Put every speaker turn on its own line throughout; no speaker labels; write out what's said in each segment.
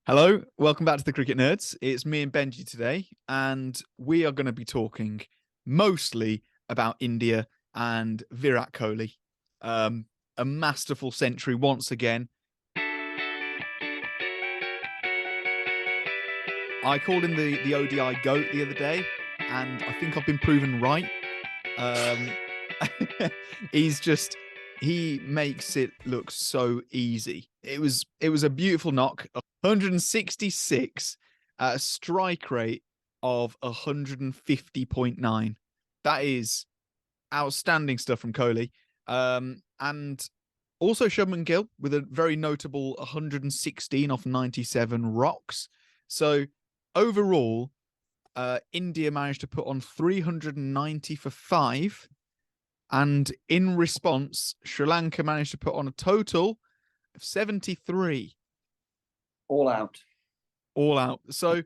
Hello, welcome back to the Cricket Nerds. It's me and Benji today, and we are going to be talking mostly about India and Virat Kohli. A masterful century once again. I called him the ODI GOAT the other day, and I think I've been proven right. Um, he makes it look so easy. It was a beautiful knock, 166 at a strike rate of 150.9. That is outstanding stuff from Kohli. And also Shubman Gill with a very notable 116 off 97 rocks. So overall, India managed to put on 390 for 5. And in response, Sri Lanka managed to put on a total of 73.
All out.
All out. So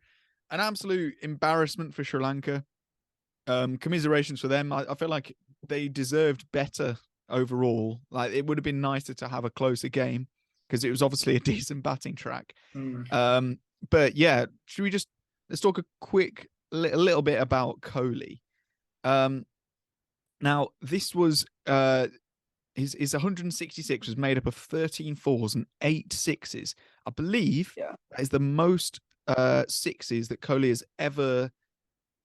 an absolute embarrassment for Sri Lanka. Commiserations for them. I feel like they deserved better overall. Like, it would have been nicer to have a closer game because it was obviously a decent batting track. But yeah, let's talk a little bit about Kohli. Now, this was his 166 was made up of 13 fours and 8 sixes. I believe that is the most sixes that Kohli has ever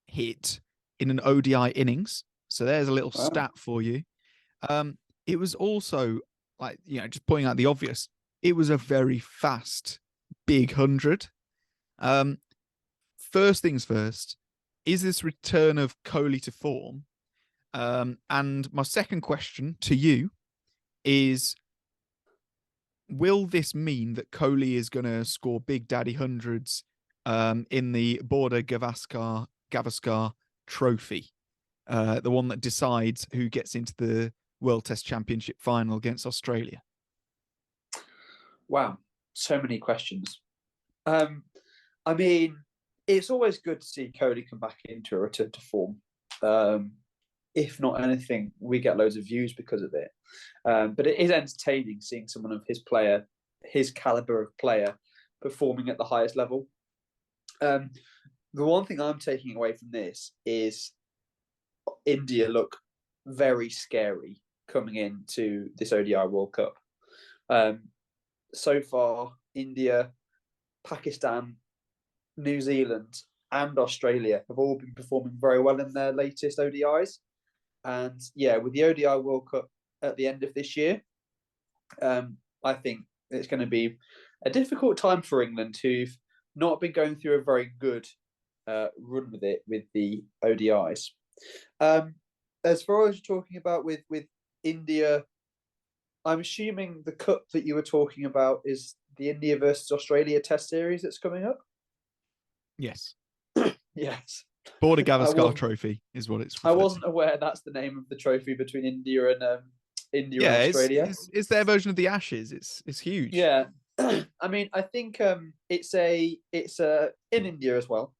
hit in an ODI innings. So there's a little stat for you. It was also, like, just pointing out the obvious, it was a very fast, big 100. First things first, is this return of Kohli to form? And my second question to you is, will this mean that Kohli is going to score big daddy hundreds in the Border Gavaskar Trophy, the one that decides who gets into the World Test Championship final against Australia?
Wow, so many questions. I mean, it's always good to see Kohli come back into a return to form. If not anything, we get loads of views because of it. But it is entertaining seeing someone of his caliber of player, performing at the highest level. The one thing I'm taking away from this is India look very scary coming into this ODI World Cup. So far, India, Pakistan, New Zealand, and Australia have all been performing very well in their latest ODIs. And yeah, with the ODI World Cup at the end of this year, I think it's going to be a difficult time for England, who've not been going through a very good run with it with the ODIs. As far as you're talking about with India, I'm assuming the cup that you were talking about is the India versus Australia Test Series that's coming up?
Yes.
Yes.
Border Gavaskar Trophy is what it's.
I wasn't aware that's the name of the trophy between India and and Australia.
It's their version of the Ashes. It's huge.
Yeah, I mean, I think it's in India as well,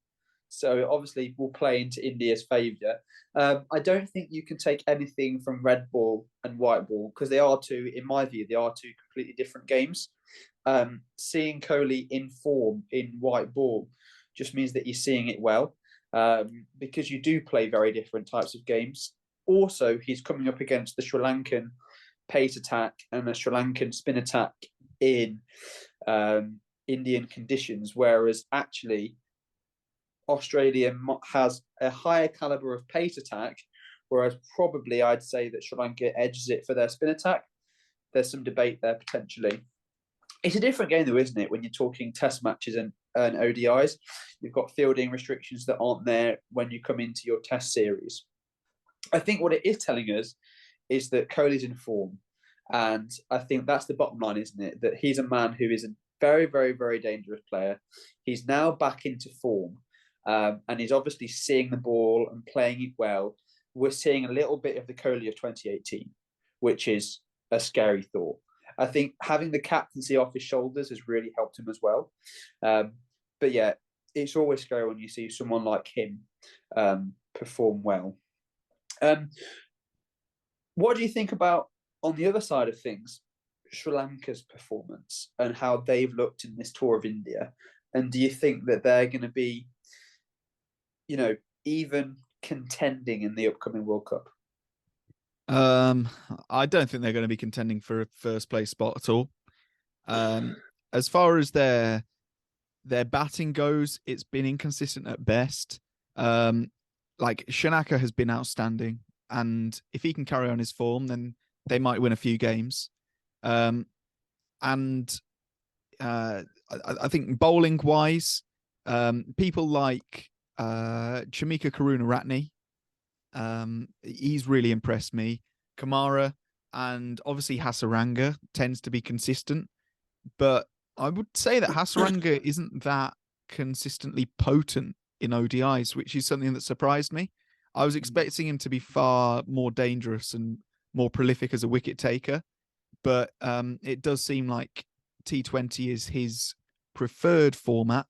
so it obviously will play into India's favour. I don't think you can take anything from red ball and white ball because they are two, in my view, completely different games. Seeing Kohli in form in white ball just means that you're seeing it well. Because you do play very different types of games. Also, he's coming up against the Sri Lankan pace attack and the Sri Lankan spin attack in Indian conditions, whereas actually Australia has a higher caliber of pace attack, whereas probably I'd say that Sri Lanka edges it for their spin attack. There's some debate there potentially. It's a different game though, isn't it, when you're talking test matches and ODIs? You've got fielding restrictions that aren't there when you come into your test series. I think what it is telling us is that Kohli's in form. And I think that's the bottom line, isn't it? That he's a man who is a very, very, very dangerous player. He's now back into form. And he's obviously seeing the ball and playing it well. We're seeing a little bit of the Kohli of 2018, which is a scary thought. I think having the captaincy off his shoulders has really helped him as well. But yeah, it's always scary when you see someone like him perform well. What do you think about, on the other side of things, Sri Lanka's performance and how they've looked in this tour of India? And do you think that they're going to be, even contending in the upcoming World Cup?
I don't think they're going to be contending for a first place spot at all. As far as their batting goes, it's been inconsistent at best. Like Shanaka has been outstanding, and if he can carry on his form, then they might win a few games. And I think bowling wise, people like Chamika Karunaratne, he's really impressed me. Kamara and obviously Hasaranga tends to be consistent, but I would say that Hasaranga isn't that consistently potent in ODIs, which is something that surprised me. I was expecting him to be far more dangerous and more prolific as a wicket taker, but it does seem like T20 is his preferred format,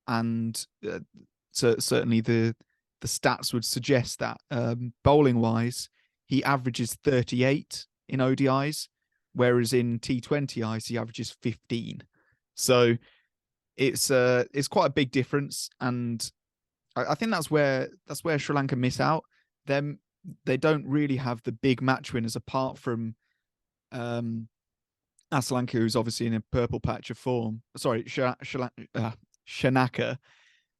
and certainly the stats would suggest that. Bowling wise, he averages 38 in ODIs, whereas in T20Is he averages 15. So it's quite a big difference, and I think that's where Sri Lanka miss out. They don't really have the big match winners apart from Aslanka, who's obviously in a purple patch of form. Sorry, Shanaka.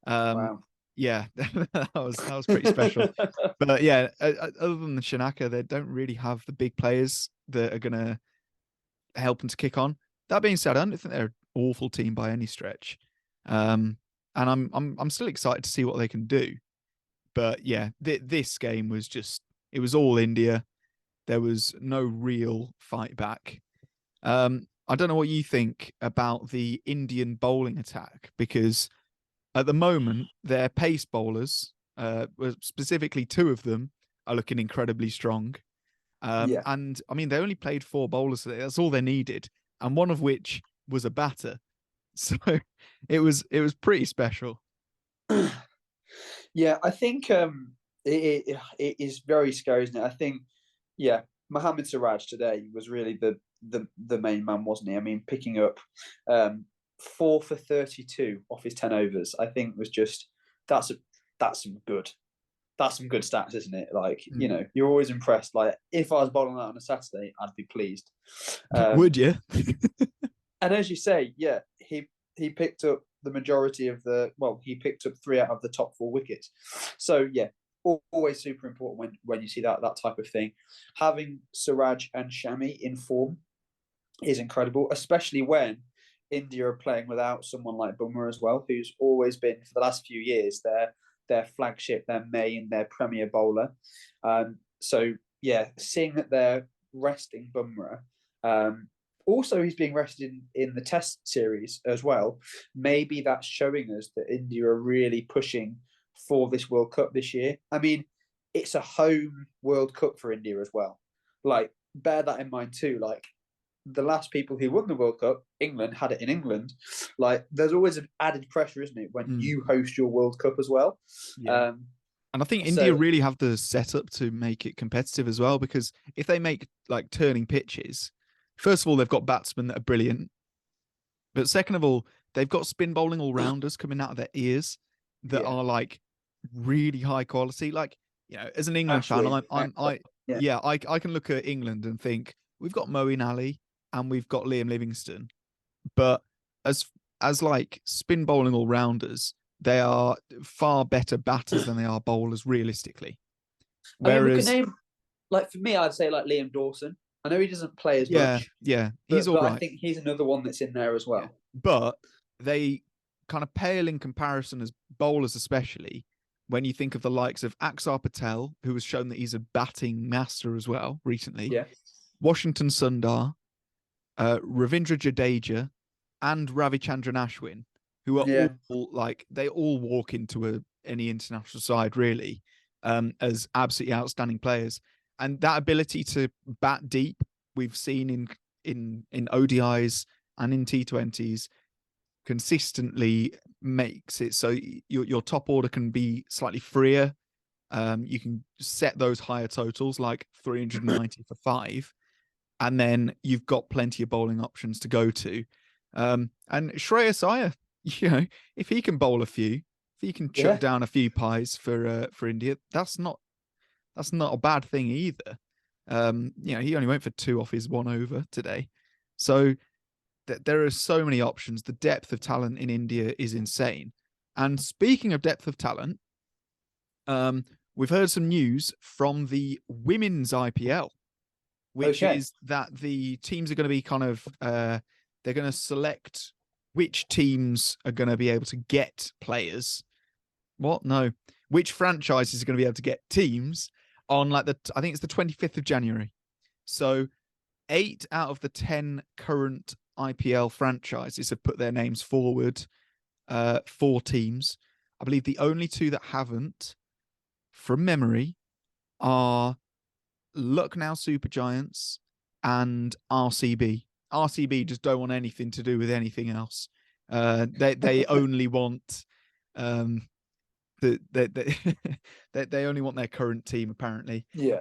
Wow.
Yeah, that was pretty special. But yeah, other than the Shanaka, they don't really have the big players that are gonna help them to kick on. That being said, I don't think they're an awful team by any stretch. And I'm still excited to see what they can do. But yeah, this game was it was all India. There was no real fight back. I don't know what you think about the Indian bowling attack, because at the moment their pace bowlers, specifically two of them, are looking incredibly strong.
Yeah.
And I mean, they only played 4 bowlers today. That's all they needed, and one of which was a batter. So it was pretty special.
Yeah, I think it is very scary, isn't it? I think, yeah, Mohammad Siraj today was really the main man, wasn't he? I mean, picking up 4 for 32 off his 10 overs, I think was just that's some good stats, isn't it? Like, you're always impressed. Like, if I was bowling that on a Saturday, I'd be pleased.
Would you?
And as you say, yeah, he picked up the majority of he picked up 3 out of the top 4 wickets. So yeah, always super important when you see that type of thing. Having Siraj and Shami in form is incredible, especially when India are playing without someone like Bumrah as well, who's always been for the last few years their flagship, their main, their premier bowler. So yeah, seeing that they're resting Bumrah. Also, he's being rested in the Test series as well. Maybe that's showing us that India are really pushing for this World Cup this year. I mean, it's a home World Cup for India as well. Like, bear that in mind too. Like, the last people who won the World Cup, England, had it in England. Like, there's always an added pressure, isn't it, when you host your World Cup as well?
Yeah. And I think India really have the setup to make it competitive as well, because if they make like turning pitches, first of all, they've got batsmen that are brilliant. But second of all, they've got spin bowling all rounders coming out of their ears that are like really high quality. Like, as an England fan, I can look at England and think we've got Moeen Ali and we've got Liam Livingstone, but as like spin bowling all rounders, they are far better batters than they are bowlers realistically.
Whereas, I mean, we could name, like, for me, I'd say like Liam Dawson. I know he doesn't play as much.
Yeah, he's all right.
I think he's another one that's in there as well.
Yeah. But they kind of pale in comparison as bowlers, especially when you think of the likes of Axar Patel, who has shown that he's a batting master as well recently.
Yeah.
Washington Sundar, Ravindra Jadeja, and Ravichandran Ashwin, who are all like, they all walk into any international side really, as absolutely outstanding players. And that ability to bat deep, we've seen in ODIs and in T20s, consistently makes it so your top order can be slightly freer. You can set those higher totals, like 390 for 5, and then you've got plenty of bowling options to go to. And Shreyas Iyer, if he can bowl a few, if he can chuck down a few pies for India, that's not a bad thing either. He only went for 2 off his 1 over today. So there are so many options. The depth of talent in India is insane. And speaking of depth of talent, we've heard some news from the women's IPL, which is that the teams are going to be kind of, they're going to select which teams are going to be able to get players. What? No. Which franchises are going to be able to get teams on I think it's the 25th of January. So 8 out of the 10 current IPL franchises have put their names forward for teams. I believe the only 2 that haven't, from memory, are Lucknow Super Giants and RCB. RCB just don't want anything to do with anything else. They only want they only want their current team, apparently.
Yeah.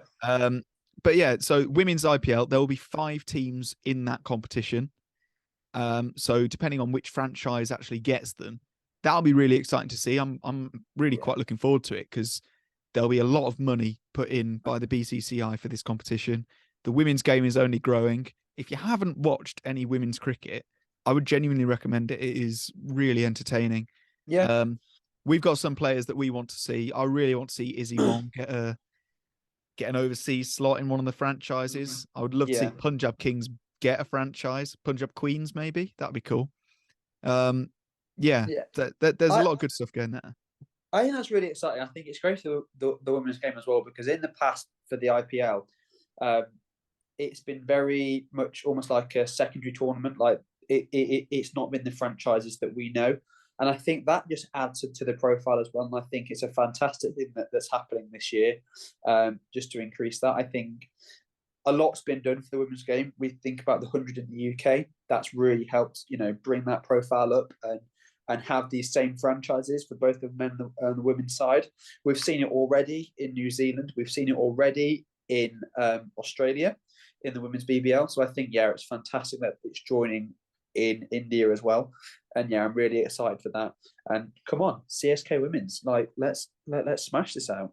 But yeah, so women's IPL, there will be 5 teams in that competition. So depending on which franchise actually gets them, that'll be really exciting to see. I'm really quite looking forward to it, because there'll be a lot of money put in by the BCCI for this competition. The women's game is only growing. If you haven't watched any women's cricket, I would genuinely recommend it. It is really entertaining.
Yeah.
We've got some players that we want to see. I really want to see Izzy Wong get an overseas slot in one of the franchises. I would love to see Punjab Kings get a franchise. Punjab Queens, maybe. That'd be cool. There's a lot of good stuff going there.
I think that's really exciting. I think it's great for the women's game as well, because in the past for the IPL, it's been very much almost like a secondary tournament. Like it's not been the franchises that we know. And I think that just adds to the profile as well. And I think it's a fantastic thing that's happening this year, just to increase that. I think a lot's been done for the women's game. We think about the 100 in the UK. That's really helped, bring that profile up and have these same franchises for both the men and the women's side. We've seen it already in New Zealand. We've seen it already in Australia in the women's BBL. So I think, it's fantastic that it's joining in India as well. And I'm really excited for that. And come on, CSK women's, let's smash this out.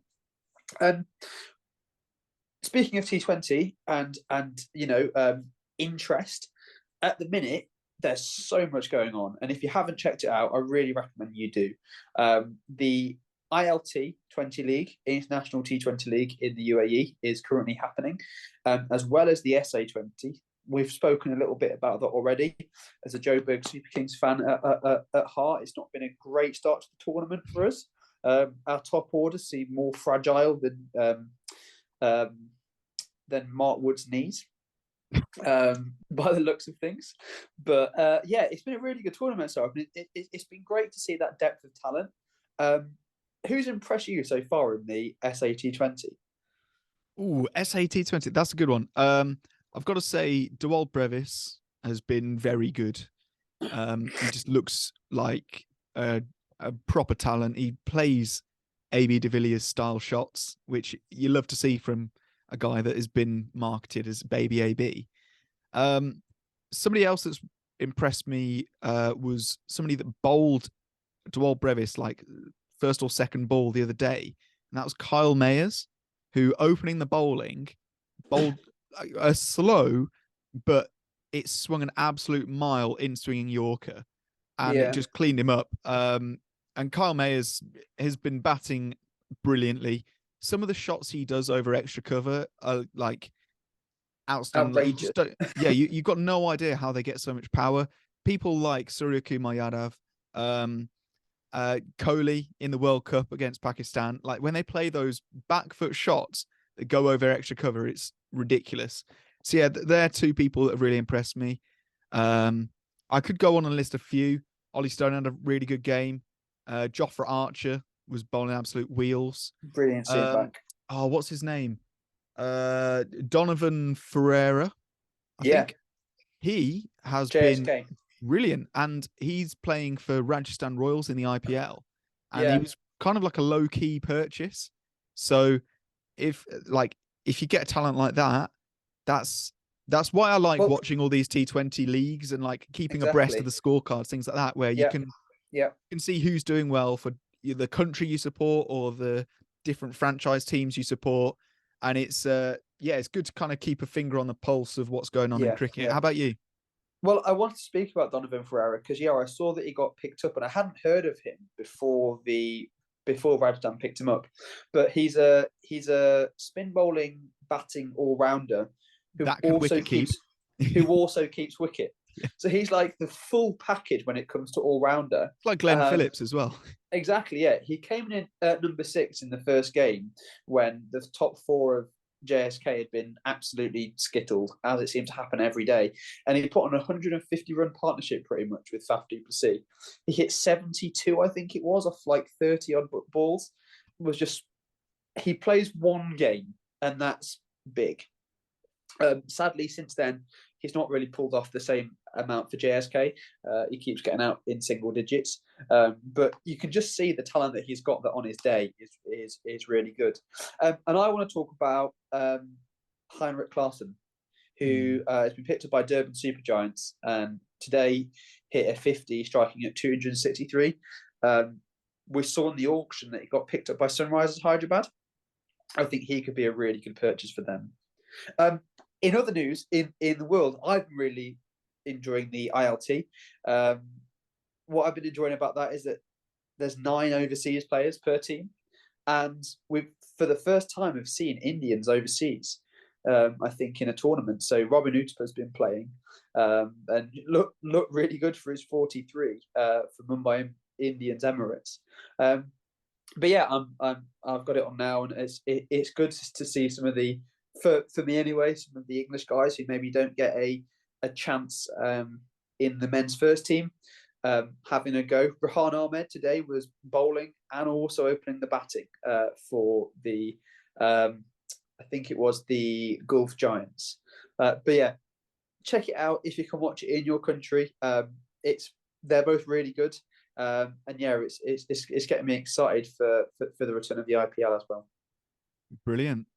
Speaking of T20 and interest, at the minute there's so much going on, and if you haven't checked it out, I really recommend you do. The ILT 20 League, International T20 League in the UAE, is currently happening, as well as the SA20. We've spoken a little bit about that already. As a Joburg Super Kings fan at heart, it's not been a great start to the tournament for us. Our top order seem more fragile than Mark Wood's knees, by the looks of things. But it's been a really good tournament. So it's been great to see that depth of talent. Who's impressed you so far in the SAT20?
Ooh, SAT20, that's a good one. I've got to say, Dewald Brevis has been very good. He just looks like a proper talent. He plays AB de Villiers style shots, which you love to see from a guy that has been marketed as Baby AB. Somebody else that's impressed me was somebody that bowled Dewald Brevis like first or second ball the other day, and that was Kyle Mayers, who opening the bowling bowled a slow, but it swung an absolute mile in swinging Yorker, and it just cleaned him up. And Kyle Mayers has been batting brilliantly. Some of the shots he does over extra cover are like outstanding. You just don't, you've got no idea how they get so much power. People like Surya Kumar Yadav, Kohli in the World Cup against Pakistan, like when they play those back foot shots that go over extra cover, it's ridiculous. So they're 2 people that have really impressed me. I could go on and list a few. Ollie Stone had a really good game. Jofra Archer was bowling absolute wheels.
Brilliant seeing back.
Oh, what's his name? Donovan Ferreira. I think he has
JSK.
been brilliant, and he's playing for Rajasthan Royals in the IPL, and he was kind of like a low-key purchase. So if you get a talent like that, that's why I like watching all these T20 leagues and like keeping abreast of the scorecards, things like that, where you can
Yeah.
You can see who's doing well for the country you support or the different franchise teams you support. And it's it's good to kind of keep a finger on the pulse of what's going on in
Yeah.
cricket.
Yeah.
How about you?
Well, I want to speak about Donovan Ferreira because I saw that he got picked up, and I hadn't heard of him before Rajasthan picked him up. But he's a spin bowling, batting all rounder who
That can
also
wicket keep.
keeps wicket.
Yeah.
So he's like the full package when it comes to all rounder.
Like Glenn Phillips as well.
Exactly, yeah. He came in at number 6 in the first game when the top 4 of JSK had been absolutely skittled, as it seemed to happen every day. And he put on a 150-run partnership pretty much with Faf du Plessis. He hit 72, I think it was, off like 30-odd balls. He plays one game, and that's big. Sadly, since then, he's not really pulled off the same amount for JSK. He keeps getting out in single digits, but you can just see the talent that he's got that on his day is really good. And I want to talk about Heinrich Klaassen, who has been picked up by Durban Supergiants, and today hit a 50, striking at 263. We saw in the auction that he got picked up by Sunrisers Hyderabad. I think he could be a really good purchase for them. In other news, in the world, I've been really enjoying the ILT. What I've been enjoying about that is that there's 9 overseas players per team, and for the first time we've seen Indians overseas. I think in a tournament. So Robin Utpa's been playing, and look really good for his 43 for Mumbai Indians Emirates. But yeah, I've got it on now, and it's good to see some of the. For me anyway, some of the English guys who maybe don't get a chance in the men's first team, having a go. Rahan Ahmed today was bowling and also opening the batting for the, I think it was the Gulf Giants. But yeah, check it out if you can watch it in your country. They're both really good, and yeah, it's getting me excited for the return of the IPL as well.
Brilliant.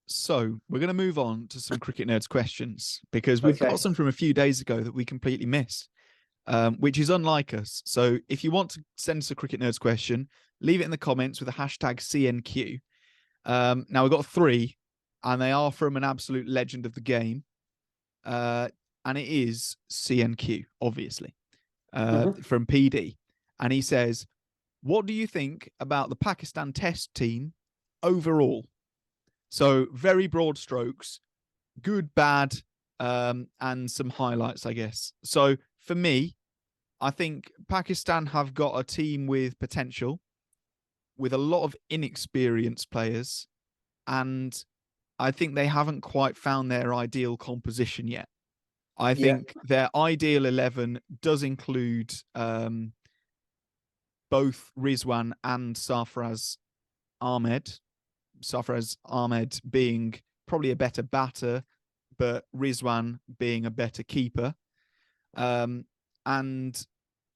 So we're going to move on to some Cricket Nerds questions because we've got some from a few days ago that we completely missed, which is unlike us. So if you want to send us a Cricket Nerds question, leave it in the comments with the hashtag CNQ. Now we've got 3, and they are from an absolute legend of the game, and it is CNQ, obviously, from PD. And he says, what do you think about the Pakistan Test team overall? So very broad strokes, good, bad, and some highlights, I guess. So for me, I think Pakistan have got a team with potential, with a lot of inexperienced players, and I think they haven't quite found their ideal composition yet. I think their ideal 11 does include both Rizwan and Sarfaraz Ahmed. Sarfaraz Ahmed being probably a better batter, but Rizwan being a better keeper. And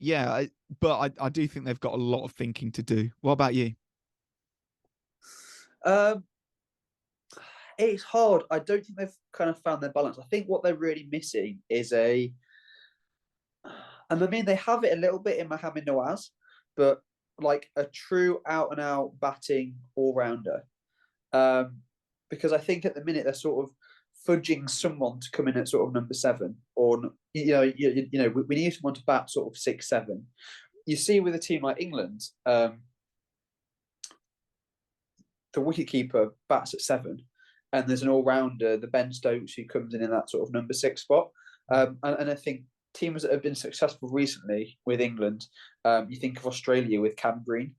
yeah, but I do think they've got a lot of thinking to do. What about you?
It's hard. I don't think they've kind of found their balance. I think what they're really missing is and I mean, they have it a little bit in Mohamed Nawaz, but like a true out-and-out batting all-rounder. Because I think at the minute they're sort of fudging someone to come in at sort of number 7, or we need someone to bat sort of 6, 7. You see with a team like England, the wicketkeeper bats at 7, and there's an all-rounder, the Ben Stokes, who comes in that sort of number 6 spot. And I think teams that have been successful recently with England, you think of Australia with Cam Green,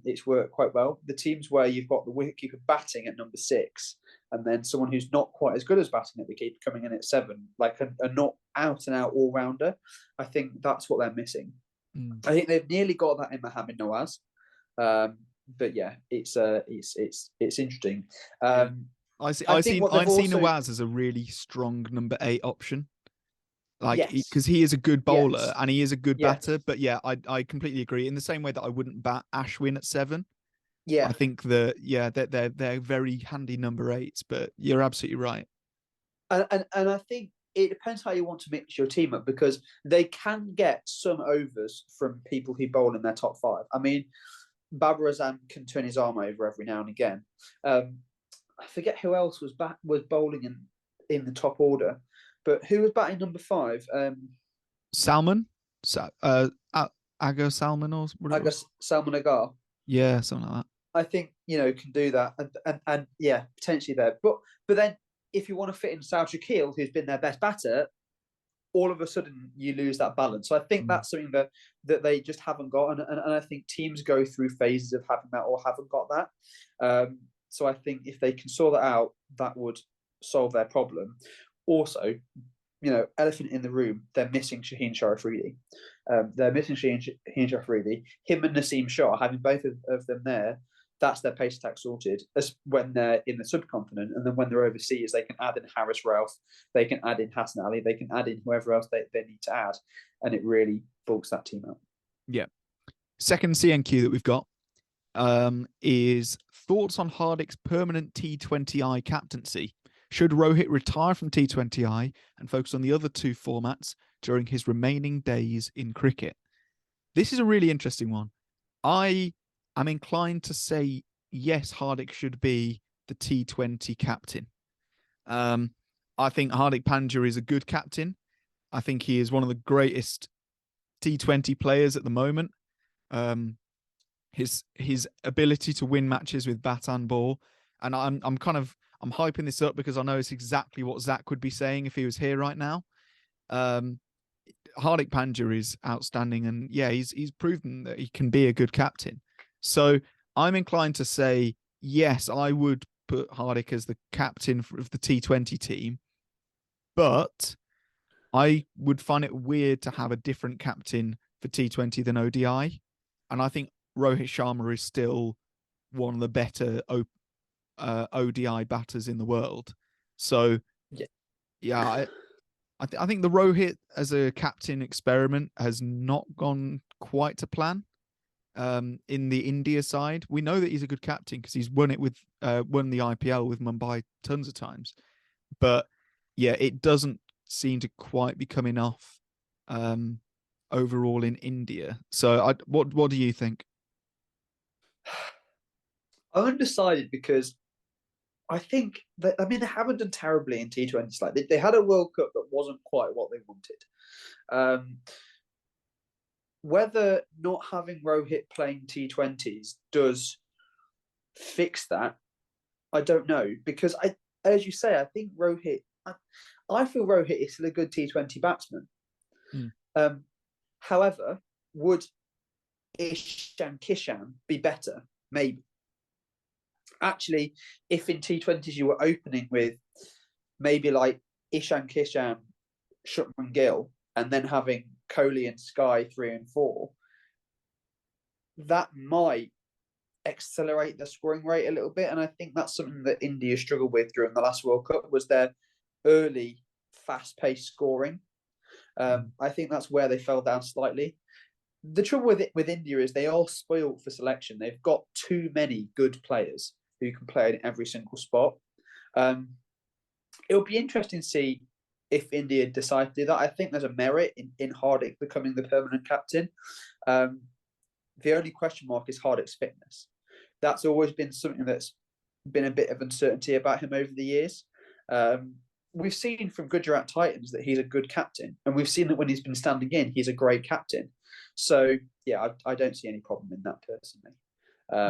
it's worked quite well. The teams where you've got the wicketkeeper batting at number 6, and then someone who's not quite as good as batting at wicket coming in at 7, like a not out and out all rounder, I think that's what they're missing. I think they've nearly got that in Mohamed Nawaz, but yeah, it's interesting.
I see Nawaz as a really strong number 8 option. Because he is a good bowler and he is a good batter. But yeah, I completely agree. In the same way that I wouldn't bat Ashwin at 7. Yeah, I think they're very handy number 8s. But you're absolutely right.
And I think it depends how you want to mix your team up, because they can get some overs from people who bowl in their top 5. I mean, Babar Azam can turn his arm over every now and again. I forget who else was bowling in the top order, but who was batting number 5?
Salmon, Agar Salmon or whatever.
I guess Salman Agar.
Yeah, something like that.
I think can do that, and yeah, potentially there. But then if you want to fit in South Shakil, who's been their best batter, all of a sudden you lose that balance. So I think that's something that they just haven't got, and I think teams go through phases of having that or haven't got that. So I think if they can sort that out, that would solve their problem. Also, elephant in the room, they're missing Shaheen Sharafridi. They're missing Shaheen Sharafridi. Him and Naseem Shah, having both of them there, that's their pace attack sorted. As when they're in the subcontinent, and then when they're overseas, they can add in Harris Ralph, they can add in Hassan Ali, they can add in whoever else they need to add, and it really bulks that team out.
Yeah. Second CNQ that we've got is thoughts on Hardik's permanent T20I captaincy. Should Rohit retire from T20I and focus on the other 2 formats during his remaining days in cricket? This is a really interesting one. I am inclined to say yes, Hardik should be the T20 captain. I think Hardik Pandya is a good captain. I think he is one of the greatest T20 players at the moment. His ability to win matches with bat and ball, and I'm hyping this up because I know it's exactly what Zach would be saying if he was here right now. Hardik Pandya is outstanding, and yeah, he's proven that he can be a good captain. So I'm inclined to say yes, I would put Hardik as the captain of the T20 team, but I would find it weird to have a different captain for T20 than ODI, and I think Rohit Sharma is still one of the better ODI batters in the world. So yeah, I think the Rohit as a captain experiment has not gone quite to plan. In the India side, we know that he's a good captain because he's won the IPL with Mumbai tons of times, but yeah, it doesn't seem to quite become enough overall in India. So what do you think?
I'm undecided because I think that, they haven't done terribly in T20s. Like they had a World Cup that wasn't quite what they wanted. Whether not having Rohit playing T20s does fix that, I don't know. Because as you say, I think Rohit, I feel Rohit is still a good T20 batsman. However, would Ishan Kishan be better? Maybe. Actually, if in T20s you were opening with maybe like Ishan Kishan, Shubman Gill, and then having Kohli and Sky 3 and 4, that might accelerate the scoring rate a little bit. And I think that's something that India struggled with during the last World Cup, was their early fast-paced scoring. I think that's where they fell down slightly. The trouble with India is they are spoiled for selection. They've got too many good players who can play in every single spot. It'll be interesting to see if India decide to do that. I think there's a merit in Hardik becoming the permanent captain. The only question mark is Hardik's fitness. That's always been something that's been a bit of uncertainty about him over the years. We've seen from Gujarat Titans that he's a good captain, and we've seen that when he's been standing in, he's a great captain. So yeah, I don't see any problem in that personally.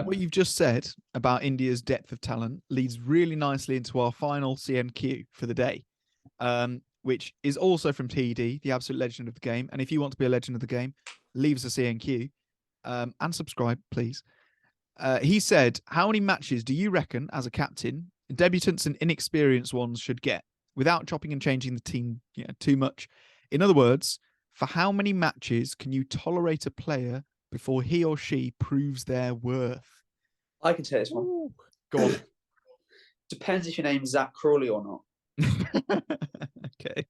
What you've just said about India's depth of talent leads really nicely into our final CNQ for the day, which is also from TD, the absolute legend of the game. And if you want to be a legend of the game, leave us a CNQ and subscribe, please. He said, how many matches do you reckon, as a captain, debutants and inexperienced ones should get without chopping and changing the team too much? In other words, for how many matches can you tolerate a player before he or she proves their worth?
I can say this one.
Ooh. Go on.
Depends if your name's Zach Crawley or not.
Okay.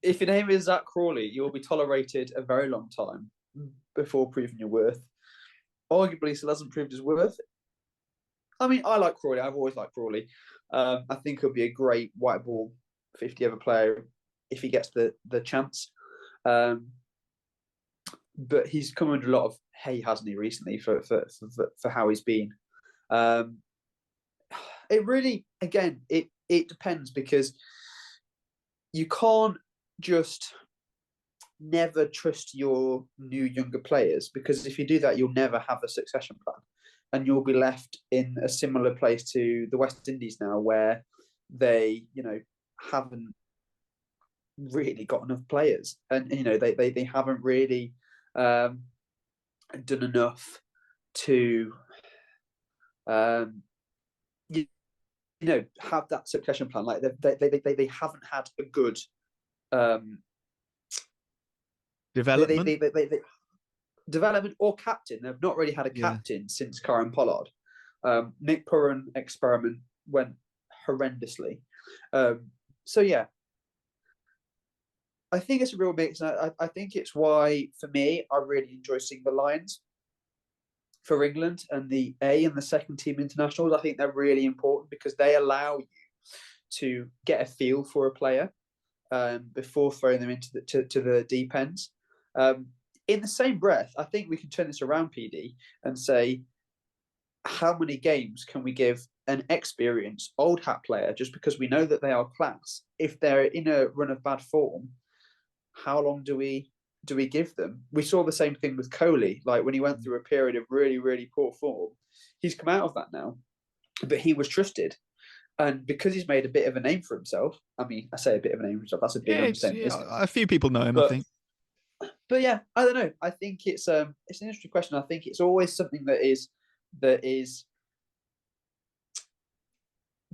If your name is Zach Crawley, you will be tolerated a very long time before proving your worth. Arguably, still hasn't proved his worth. I mean, I like Crawley. I've always liked Crawley. I think he'll be a great white ball 50 over player. if he gets the chance. But he's come under a lot of hay, hasn't he, recently for how he's been. It really, again, it depends, because you can't just never trust your new younger players, because if you do that, you'll never have a succession plan, and you'll be left in a similar place to the West Indies now, where they, haven't really got enough players, and they haven't really done enough to have that succession plan. Like they haven't had a good
development.
Development or captain. They've not really had a captain since Karen Pollard. Nick Purran experiment went horrendously. So yeah, I think it's a real mix. I think it's why, for me, I really enjoy seeing the lines for England and the A and the second team internationals. I think they're really important because they allow you to get a feel for a player before throwing them into the deep ends. In the same breath, I think we can turn this around, PD, and say, how many games can we give an experienced old hat player just because we know that they are class? If they're in a run of bad form, how long do we give them? We saw the same thing with Kohli. Like when he went through a period of really, really poor form, he's come out of that now, but he was trusted. And because he's made a bit of a name for himself, I mean, I say a bit of a name for himself, that's a big understatement.
A few people know him, I think.
But yeah, I don't know. I think it's an interesting question. I think it's always something that is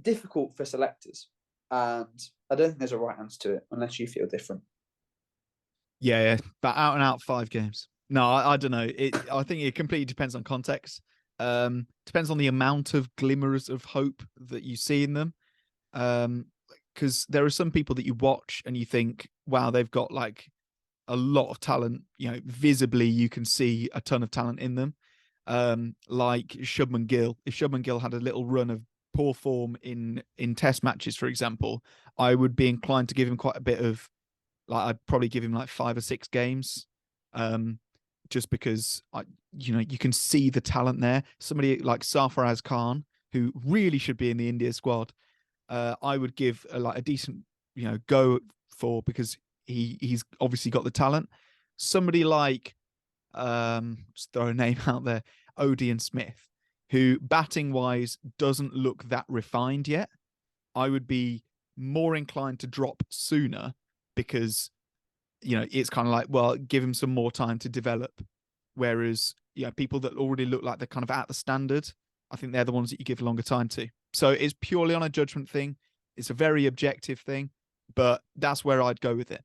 difficult for selectors, and I don't think there's a right answer to it unless you feel different.
Yeah, but out and out 5 games. No, I don't know. I think it completely depends on context. Depends on the amount of glimmers of hope that you see in them. Because there are some people that you watch and you think, wow, they've got like a lot of talent. Visibly you can see a ton of talent in them. Like Shubman Gill. If Shubman Gill had a little run of poor form in test matches, for example, I would be inclined to give him quite a bit of, like, I'd probably give him like 5 or 6 games, just because you can see the talent there. Somebody like Sarfaraz Khan, who really should be in the India squad, I would give a decent go for, because he's obviously got the talent. Somebody like just throw a name out there, Odie and Smith, who batting wise doesn't look that refined yet. I would be more inclined to drop sooner, because it's kind of like, well, give him some more time to develop. Whereas people that already look like they're kind of at the standard, I think they're the ones that you give a longer time to. So it's purely on a judgment thing. It's a very objective thing, but that's where I'd go with it.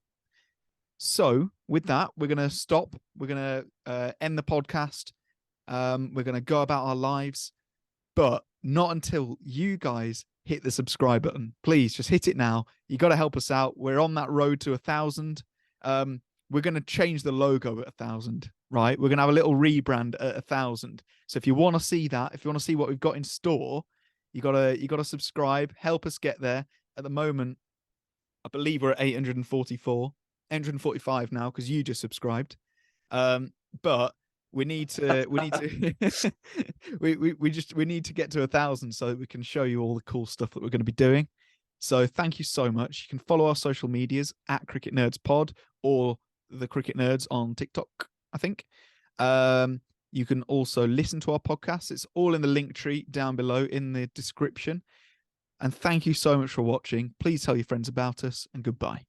So with that, we're going to stop. We're going to end the podcast. We're going to go about our lives, but not until you guys hit the subscribe button. Please just hit it now. You got to help us out. We're on that road to 1,000. We're going to change the logo at 1,000, right? We're going to have a little rebrand at 1,000. So if you want to see that, if you want to see what we've got in store, you got to subscribe, help us get there. At the moment, I believe we're at 845 now, because you just subscribed. But we need to we need to get to 1,000 so that we can show you all the cool stuff that we're going to be doing. So thank you so much. You can follow our social medias at Cricket Nerds Pod or the Cricket Nerds on TikTok, I think. You can also listen to our podcast. It's all in the link tree down below in the description. And thank you so much for watching. Please tell your friends about us, and goodbye.